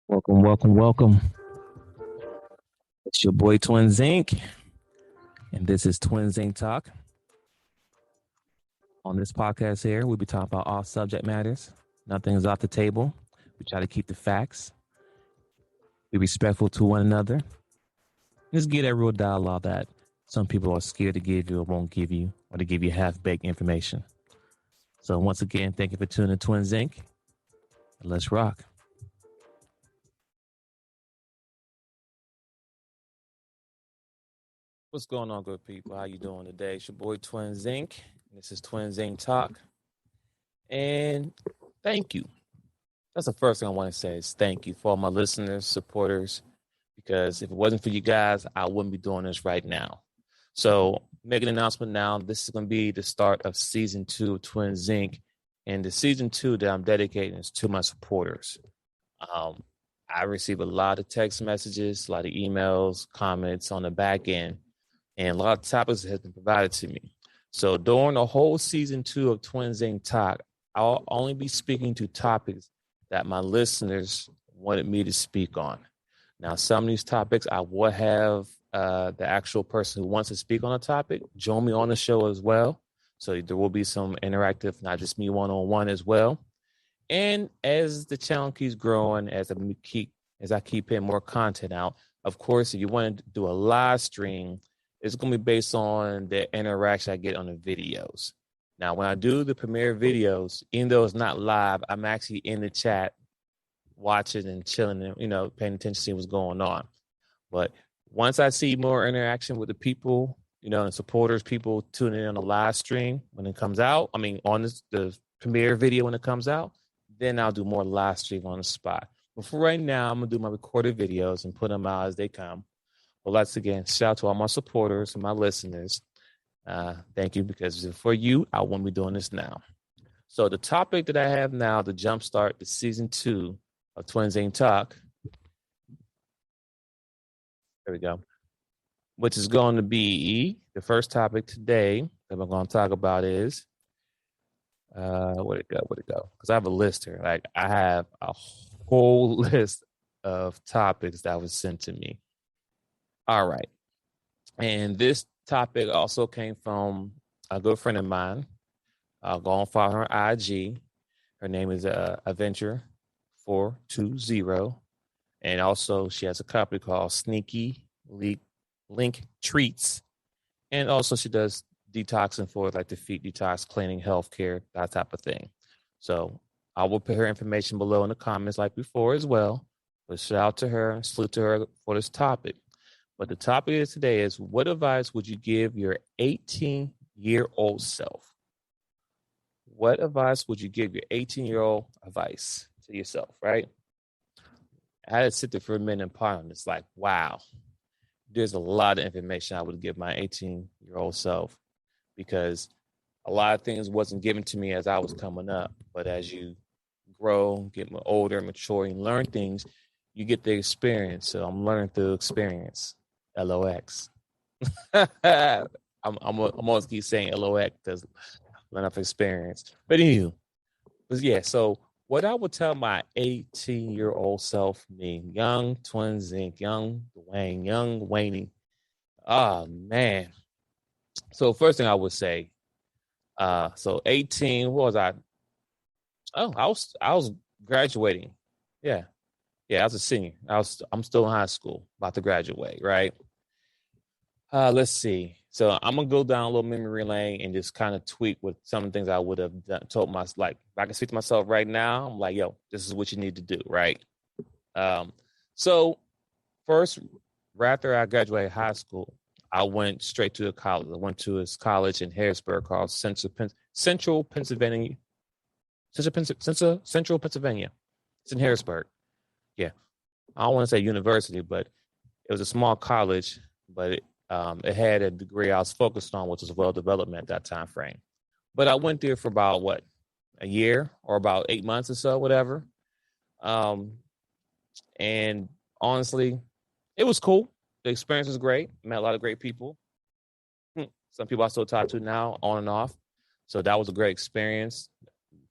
Welcome, welcome, welcome. It's your boy Twinsinc, and this is Twinsinc Talk. On this podcast here, we'll be talking about all subject matters. Nothing is off the table. We try to keep the facts. Be respectful to one another. Just get that real dialogue that some people are scared to give you or won't give you, or to give you half-baked information. So once again, thank you for tuning in to Twinsinc. Let's rock. What's going on, good people? How you doing today? It's your boy Twinsinc. This is Twinsinc Talk. And thank you. That's the first thing I want to say is thank you for all my listeners, supporters, because if it wasn't for you guys, I wouldn't be doing this right now. So make an announcement now. This is going to be the start of season 2 of Twinsinc. And the season 2 that I'm dedicating is to my supporters. I receive a lot of text messages, a lot of emails, comments on the back end. And a lot of topics have been provided to me. So during the whole season 2 of Twinsinc Talk, I'll only be speaking to topics that my listeners wanted me to speak on. Now, some of these topics I will have the actual person who wants to speak on a topic join me on the show as well. So there will be some interactive, not just me one-on-one as well. And as the channel keeps growing, as I keep putting more content out, of course, if you want to do a live stream, it's going to be based on the interaction I get on the videos. Now, when I do the premiere videos, even though it's not live, I'm actually in the chat watching and chilling and, paying attention to see what's going on. But once I see more interaction with the people, and supporters, people tuning in on the live stream when it comes out, on the premiere video when it comes out, then I'll do more live stream on the spot. But for right now, I'm going to do my recorded videos and put them out as they come. Well, once again, shout out to all my supporters and my listeners. Thank you, because for you, I won't be doing this now. So the topic that I have now to jumpstart the season 2 of Twinsinc Talk, there we go, which is going to be the first topic today that we're going to talk about is, where'd it go? Because I have a list here. Like I have a whole list of topics that was sent to me. All right. And this topic also came from a good friend of mine. I'll go and follow her on IG. Her name is Adventure420. And also she has a company called Sneaky Link Treats. And also she does detoxing for like the feet detox, cleaning, healthcare, that type of thing. So I will put her information below in the comments like before as well. But shout out to her and salute to her for this topic. But the topic of today is, what advice would you give your 18-year-old self? What advice would you give your 18-year-old advice to yourself, right? I had to sit there for a minute and ponder on this. Like, wow, there's a lot of information I would give my 18-year-old self, because a lot of things wasn't given to me as I was coming up. But as you grow, get more older, mature, and learn things, you get the experience. So I'm learning through experience. LOX. I'm always keep saying LOX because learn off experience. But anywho, so what I would tell my 18-year-old self, me, young Twinsinc, young Dwayne, young Wayne. Oh man. So first thing I would say, so 18, what was I? Oh, I was graduating. Yeah, I was a senior. I'm still in high school, about to graduate, right? Let's see. So I'm gonna go down a little memory lane and just kind of tweak with some of the things I would have told myself. Like, if I can speak to myself right now, I'm like, yo, this is what you need to do, right? So first, right after I graduated high school, I went straight to a college. I went to this college in Harrisburg called Central Pennsylvania. Central Pennsylvania. It's in Harrisburg. Yeah, I don't want to say university, but it was a small college, but it had a degree I was focused on, which was well development at that time frame. But I went there for about a year or about 8 months or so, whatever. And honestly, it was cool. The experience was great. Met a lot of great people. Some people I still talk to now, on and off. So that was a great experience.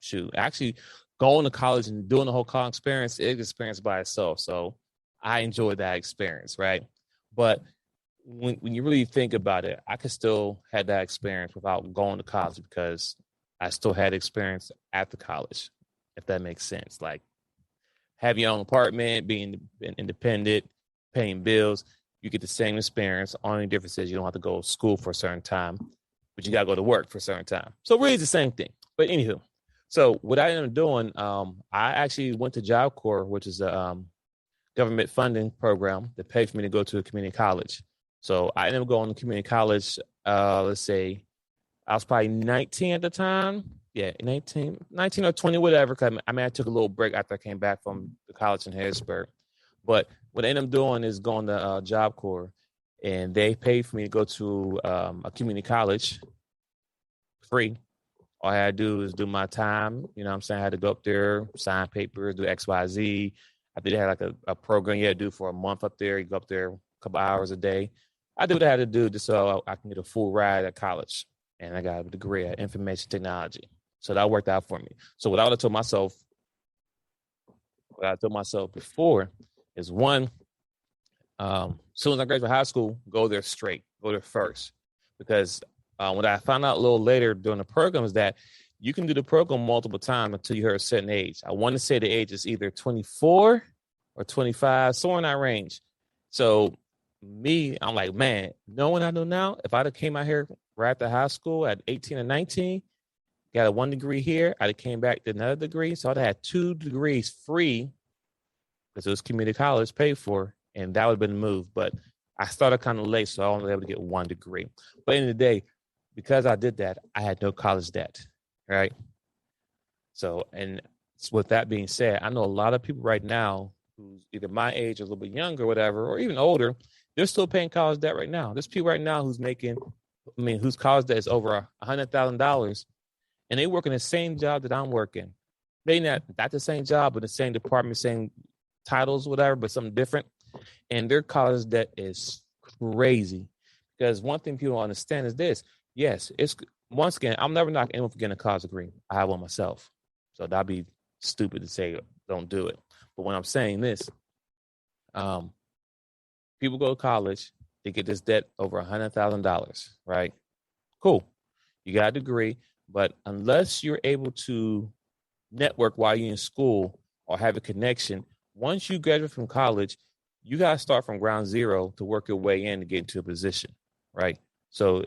Shoot, actually, going to college and doing the whole college experience is experience by itself. So I enjoyed that experience, right? But when you really think about it, I could still have that experience without going to college because I still had experience after college, if that makes sense. Like have your own apartment, being independent, paying bills, you get the same experience. Only difference is you don't have to go to school for a certain time, but you got to go to work for a certain time. So really it's the same thing. But anywho, so what I ended up doing, I actually went to Job Corps, which is a government funding program that paid for me to go to a community college. So I ended up going to community college, let's say I was probably 19 at the time. Yeah, 19 or 20, whatever. I mean, I took a little break after I came back from the college in Harrisburg. But what I ended up doing is going to Job Corps, and they paid for me to go to a community college free. All I had to do is do my time. You know what I'm saying? I had to go up there, sign papers, do X, Y, Z. I think they had like a program you had to do for a month up there. You go up there a couple hours a day. I did what I had to do just so I can get a full ride at college. And I got a degree in information technology. So that worked out for me. So what I told myself before is one, soon as I graduate high school, go there straight, go there first. Because what I found out a little later during the program is that you can do the program multiple times until you hit a certain age. I want to say the age is either 24 or 25, somewhere in that range. So me, I'm like, man, knowing I know now, if I'd have came out here right after high school at 18 or 19, got a 1 degree here, I'd have came back to another degree. So I'd have had 2 degrees free because it was community college paid for, and that would have been the move. But I started kind of late, so I only able to get 1 degree. But in the day, because I did that, I had no college debt, right? So, and with that being said, I know a lot of people right now who's either my age or a little bit younger, or whatever, or even older, they're still paying college debt right now. There's people right now whose college debt is over $100,000, and they work in the same job that I'm working. They not the same job, but the same department, same titles, whatever, but something different. And their college debt is crazy. Because one thing people don't understand is this. Yes, it's once again, I'm never knocking anyone for getting a college degree. I have one myself. So that'd be stupid to say don't do it. But when I'm saying this, people go to college, they get this debt over $100,000, right? Cool. You got a degree, but unless you're able to network while you're in school or have a connection, once you graduate from college, you got to start from ground zero to work your way in to get into a position, right? So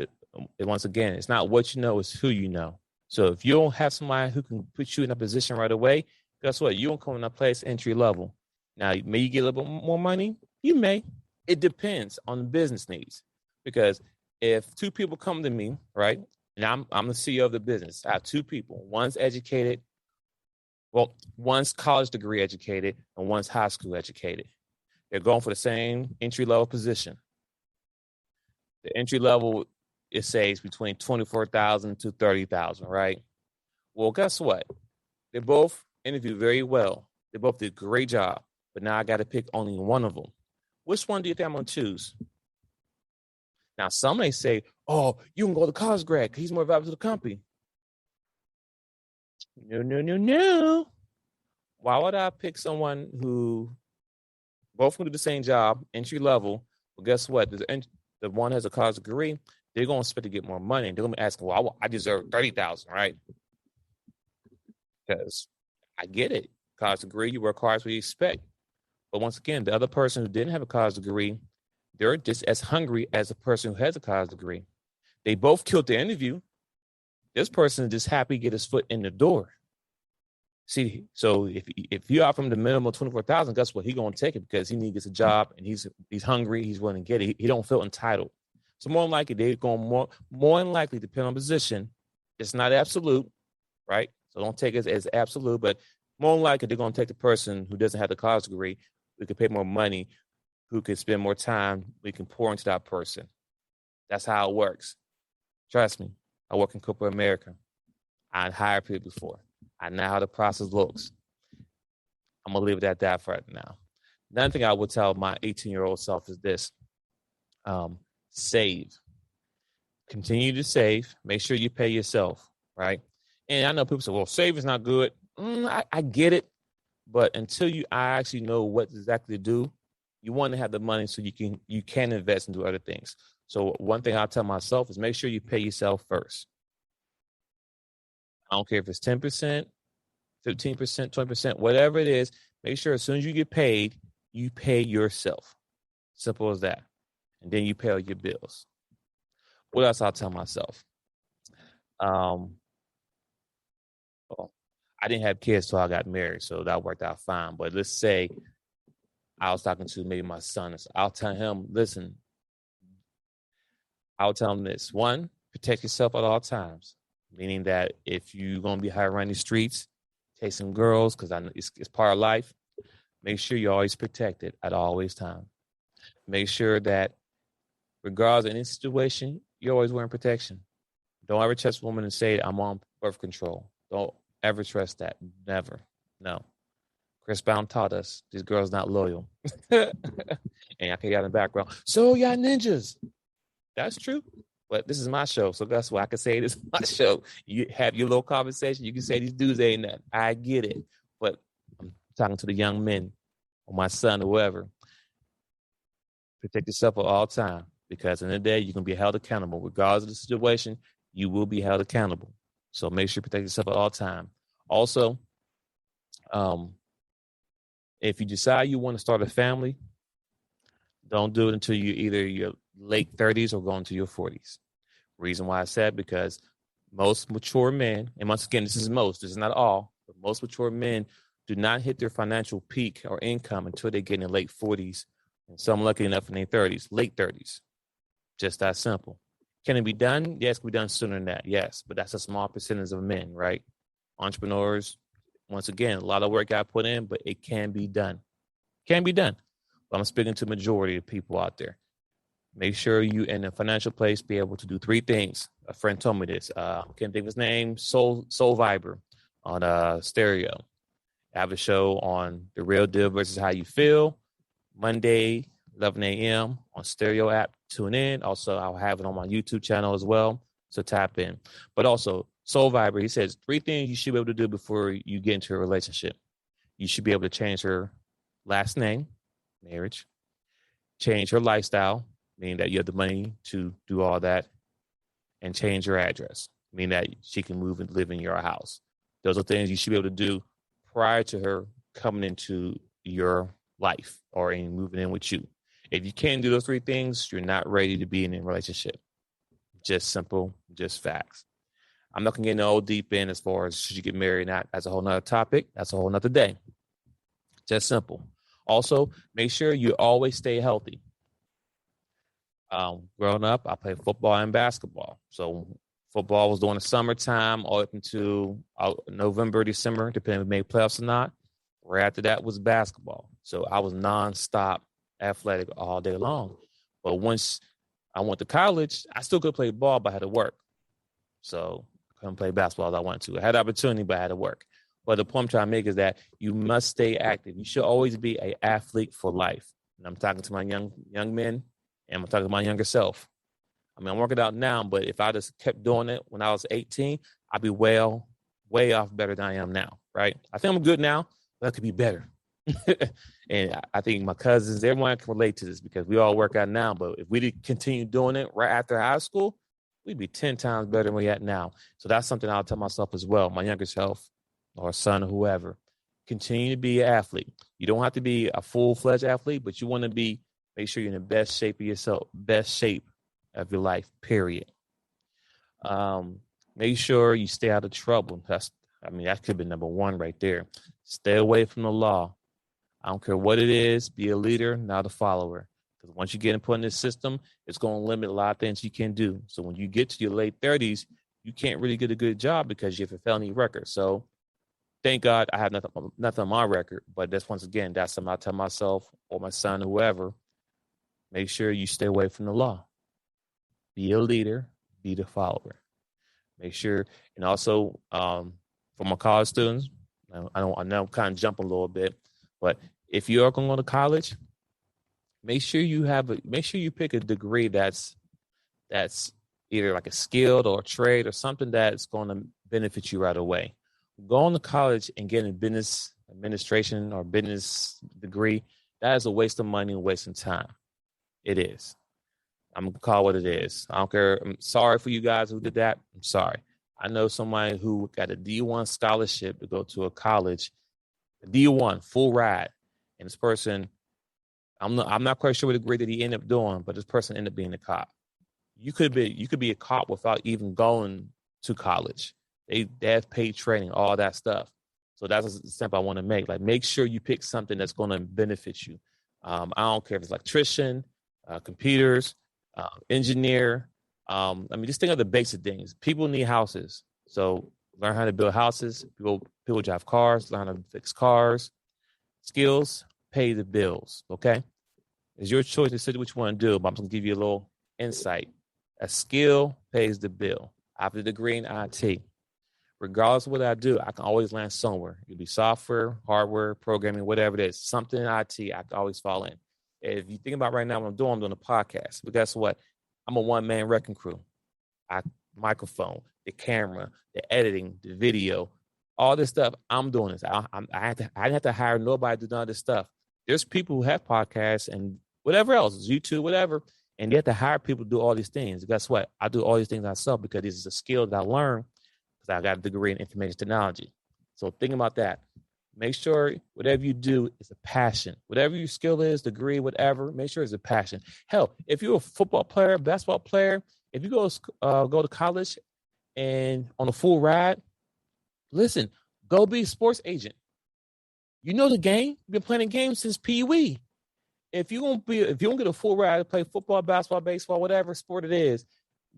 once again, it's not what you know, it's who you know. So if you don't have somebody who can put you in a position right away, guess what? You won't come in a place entry level. Now, may you get a little bit more money? You may. It depends on the business needs. Because if 2 people come to me, right, and I'm the CEO of the business, I have 2 people. One's educated. Well, one's college degree educated and one's high school educated. They're going for the same entry level position. The entry level, it says between 24,000 to 30,000, right? Well, guess what? They both interviewed very well. They both did a great job, but now I got to pick only one of them. Which one do you think I'm going to choose? Now, some may say, oh, you can go to college grad because he's more valuable to the company. No. Why would I pick someone who both going to do the same job, entry level, but guess what? The one has a college degree, they're going to expect to get more money. They're going to be asking, well, I deserve 30,000, right? Because I get it. College degree, you work hard as we expect. But once again, the other person who didn't have a college degree, they're just as hungry as the person who has a college degree. They both killed the interview. This person is just happy to get his foot in the door. See, so if you offer him the minimum 24,000, guess what? He's gonna take it because he needs a job and he's hungry. He's willing to get it. He don't feel entitled. So more than likely, they're going more than likely, depending on position. It's not absolute, right? So don't take it as absolute, but more than likely, they're gonna take the person who doesn't have the college degree, who could pay more money, who could spend more time. We can pour into that person. That's how it works. Trust me. I work in corporate America. I hired people before. I know how the process looks. I'm going to leave it at that for right now. Another thing I would tell my 18-year-old self is this. Save. Continue to save. Make sure you pay yourself, right? And I know people say, well, save is not good. I get it, but until I actually know what exactly to do, you want to have the money so you can invest and do other things. So one thing I'll tell myself is make sure you pay yourself first. I don't care if it's 10%, 15%, 20%, whatever it is. Make sure as soon as you get paid, you pay yourself. Simple as that. And then you pay all your bills. What else I'll tell myself? Um, oh, I didn't have kids till I got married, so that worked out fine. But let's say I was talking to maybe my son. I'll tell him, listen, I'll tell him this. One, protect yourself at all times, meaning that if you're going to be high around the streets, chasing girls, because I know it's part of life, make sure you're always protected at always time. Make sure that regardless of any situation, you're always wearing protection. Don't ever trust a woman and say, I'm on birth control. Don't ever trust that. Never. No. Chris Brown taught us this girl's not loyal. And I can get in the background. So y'all ninjas. That's true. But this is my show. So that's why I can say this is my show. You have your little conversation. You can say these dudes ain't nothing. I get it. But I'm talking to the young men or my son or whoever. Protect yourself at all time. Because in the day, you can be held accountable. Regardless of the situation, you will be held accountable. So make sure you protect yourself at all time. Also, if you decide you want to start a family, don't do it until you either your late 30s or go into your 40s. Reason why I said because most mature men, and once again, this is not all, but most mature men do not hit their financial peak or income until they get in their late 40s, and some lucky enough in their 30s, late 30s. Just that simple. Can it be done? Yes, it can be done sooner than that. Yes, but that's a small percentage of men, right? Entrepreneurs, once again, a lot of work got put in, but it can be done. Can be done. But I'm speaking to the majority of people out there. Make sure you in a financial place be able to do three things. A friend told me this. I can't think of his name. Soul Viber on Stereo. I have a show on The Real Deal versus How You Feel. Monday, 11 a.m. on Stereo app. Tune in. Also, I'll have it on my YouTube channel as well. So tap in. But also, Soul Viber, he says three things you should be able to do before you get into a relationship. You should be able to change her last name, marriage, change her lifestyle, meaning that you have the money to do all that, and change her address, meaning that she can move and live in your house. Those are things you should be able to do prior to her coming into your life or in moving in with you. If you can't do those three things, you're not ready to be in a relationship. Just simple, just facts. I'm not going to get no deep in as far as should you get married or not. That's a whole nother topic. That's a whole nother day. Just simple. Also, make sure you always stay healthy. Growing up, I played football and basketball. So football was during the summertime all up until November, December, depending if we made playoffs or not. Right after that was basketball. So I was nonstop athletic all day long. But once I went to college, I still could play ball, but I had to work. So I couldn't play basketball as I wanted to. I had the opportunity, but I had to work. But the point I'm trying to make is that you must stay active. You should always be an athlete for life. And I'm talking to my young men, and I'm talking to my younger self. I mean, I'm working out now, but if I just kept doing it when I was 18, I'd be way off better than I am now, right? I think I'm good now, but I could be better. And I think my cousins, everyone can relate to this because we all work out now. But if we did continue doing it right after high school, we'd be 10 times better than we're at now. So that's something I'll tell myself as well, my younger self or son or whoever. Continue to be an athlete. You don't have to be a full-fledged athlete, but you want to make sure you're in the best shape of yourself, best shape of your life, period. Make sure you stay out of trouble. That could be number one right there. Stay away from the law. I don't care what it is. Be a leader, not a follower. Because once you get put in this system, it's going to limit a lot of things you can do. So when you get to your late 30s, you can't really get a good job because you have a felony record. So thank God I have nothing on my record. But that's something I tell myself or my son, whoever. Make sure you stay away from the law. Be a leader, be the follower. Make sure, and also for my college students, I know I'm kind of jumping a little bit, but if you are going to go to college, make sure you pick a degree that's either like a skill or a trade or something that's going to benefit you right away. Going to college and getting a business administration or business degree, that is a waste of money and wasting time. It is. I'm going to call it what it is. I don't care. I'm sorry for you guys who did that. I'm sorry. I know somebody who got a D1 scholarship to go to a college, D1 full ride. And this person, I'm not quite sure what degree that he ended up doing, but this person ended up being a cop. You could be a cop without even going to college. They have paid training, all that stuff. So that's the step I want to make. Like, make sure you pick something that's going to benefit you. I don't care if it's electrician, computers, engineer. Just think of the basic things. People need houses, so learn how to build houses. People drive cars, learn how to fix cars. Skills pay the bills. Okay, it's your choice to decide what you want to do. But I'm going to give you a little insight. A skill pays the bill. I have a degree in IT. Regardless of what I do, I can always land somewhere. It could be software, hardware, programming, whatever it is. Something in IT, I can always fall in. If you think about right now what I'm doing a podcast. But guess what? I'm a one-man wrecking crew. Microphone, the camera, the editing, the video, all this stuff. I'm doing this. I didn't have to hire nobody to do none of this stuff. There's people who have podcasts and whatever else, YouTube, whatever, and you have to hire people to do all these things. Guess what? I do all these things myself because this is a skill that I learned because I got a degree in information technology. So think about that. Make sure whatever you do is a passion. Whatever your skill is, degree, whatever, make sure it's a passion. Hell, if you're a football player, basketball player, if you go to college and on a full ride, listen, go be a sports agent. You know the game. You've been playing the game since Pee Wee. If you don't get a full ride to play football, basketball, baseball, whatever sport it is,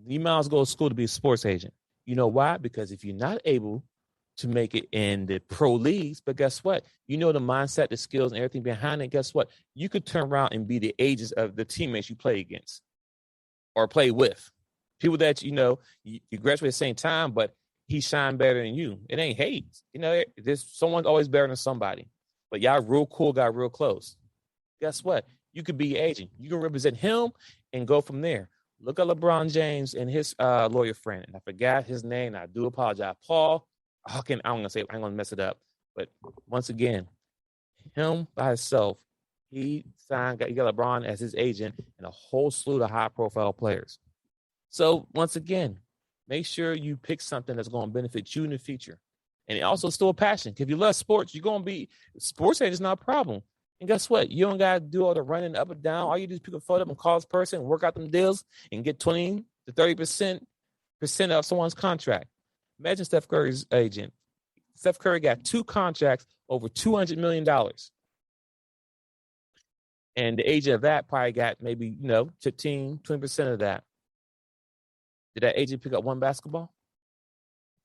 you might as well go to school to be a sports agent. You know why? Because if you're not able to make it in the pro leagues, but guess what? You know the mindset, the skills, and everything behind it. Guess what? You could turn around and be the agents of the teammates you play against or play with. People that you graduate at the same time, but he shined better than you. It ain't hate. There's someone always better than somebody. But y'all real cool, got real close. Guess what? You could be an agent. You can represent him and go from there. Look at LeBron James and his lawyer friend. And I forgot his name. I do apologize. Paul. I'm going to say, I'm going to mess it up. But once again, him by himself, he got LeBron as his agent and a whole slew of high-profile players. So once again, make sure you pick something that's going to benefit you in the future. And it also still a passion. If you love sports, you're going to be – sports agent is not a problem. And guess what? You don't got to do all the running up and down. All you do is pick a photo up and call this person, work out them deals, and get 20 to 30% of someone's contract. Imagine Steph Curry's agent. Steph Curry got 2 contracts over $200 million. And the agent of that probably got maybe, 15, 20% of that. Did that agent pick up one basketball?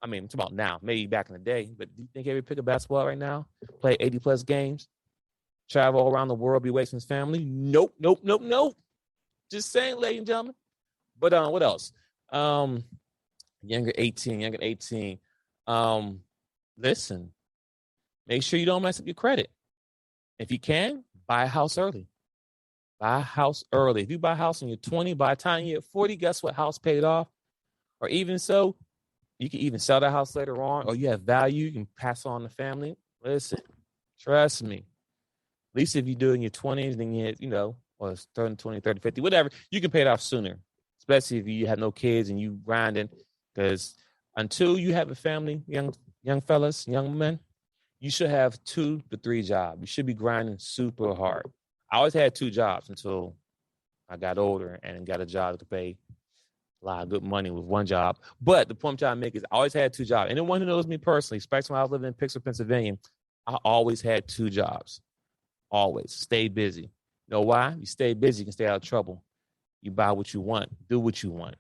I mean, it's about now, maybe back in the day. But do you think he ever pick a basketball right now? Play 80-plus games? Travel all around the world, be away from his family? Nope. Just saying, ladies and gentlemen. But what else? Younger 18. Listen, make sure you don't mess up your credit. If you can, buy a house early. If you buy a house when you're 20, by the time you're 40, guess what? House paid off. Or even so, you can even sell that house later on, or you have value, you can pass on to family. Listen, trust me. At least if you do it in your 20s, then or it's 30, 20, 30, 50, whatever, you can pay it off sooner, especially if you have no kids and you grinding. Because until you have a family, young fellas, young men, you should have 2 to 3 jobs. You should be grinding super hard. I always had 2 jobs until I got older and got a job that could pay a lot of good money with one job. But the point I'm trying to make is I always had 2 jobs. Anyone who knows me personally, especially when I was living in Pittsburgh, Pennsylvania, I always had 2 jobs. Always. Stay busy. You know why? You stay busy, you can stay out of trouble. You buy what you want. Do what you want.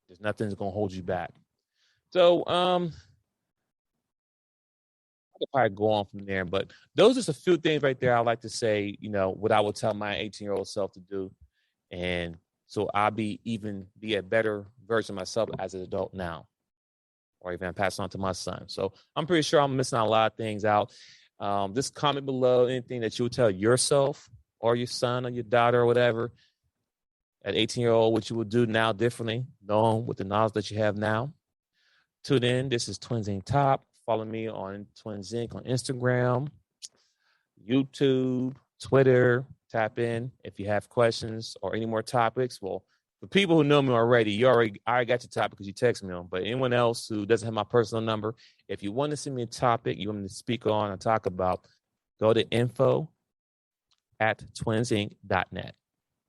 There's nothing that's going to hold you back. So, I could probably go on from there, but those are just a few things right there I like to say, what I would tell my 18-year-old self to do. And so I'll be a better version of myself as an adult now, or even pass on to my son. So I'm pretty sure I'm missing a lot of things out. Just comment below anything that you would tell yourself or your son or your daughter or whatever at 18-year-old, what you would do now differently, knowing with the knowledge that you have now. Tune in. This is Twinsinc Talk. follow me on Twinsinc on Instagram, YouTube, Twitter. Tap in if you have questions or any more topics. Well, for people who know me already, I already got your topic because you text me on. But anyone else who doesn't have my personal number, if you want to send me a topic you want me to speak on or talk about, go to info@twinsinc.net.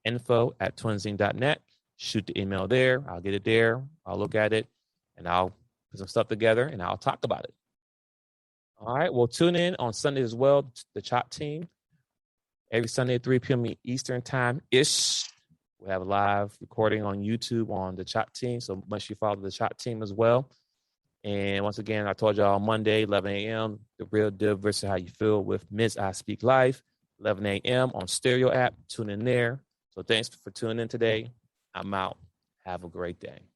info@twinsinc.net. Shoot the email there. I'll get it there. I'll look at it, and I'll put some stuff together, and I'll talk about it. All right. Well, tune in on Sunday as well. The Chop Team every Sunday at 3 p.m. Eastern time-ish. We have a live recording on YouTube on the Chop Team, so make sure you follow the Chop Team as well. And once again, I told y'all Monday, 11 a.m., The Real Deal versus How You Feel with Ms. I Speak Life, 11 a.m. on Stereo app. Tune in there. So thanks for tuning in today. I'm out. Have a great day.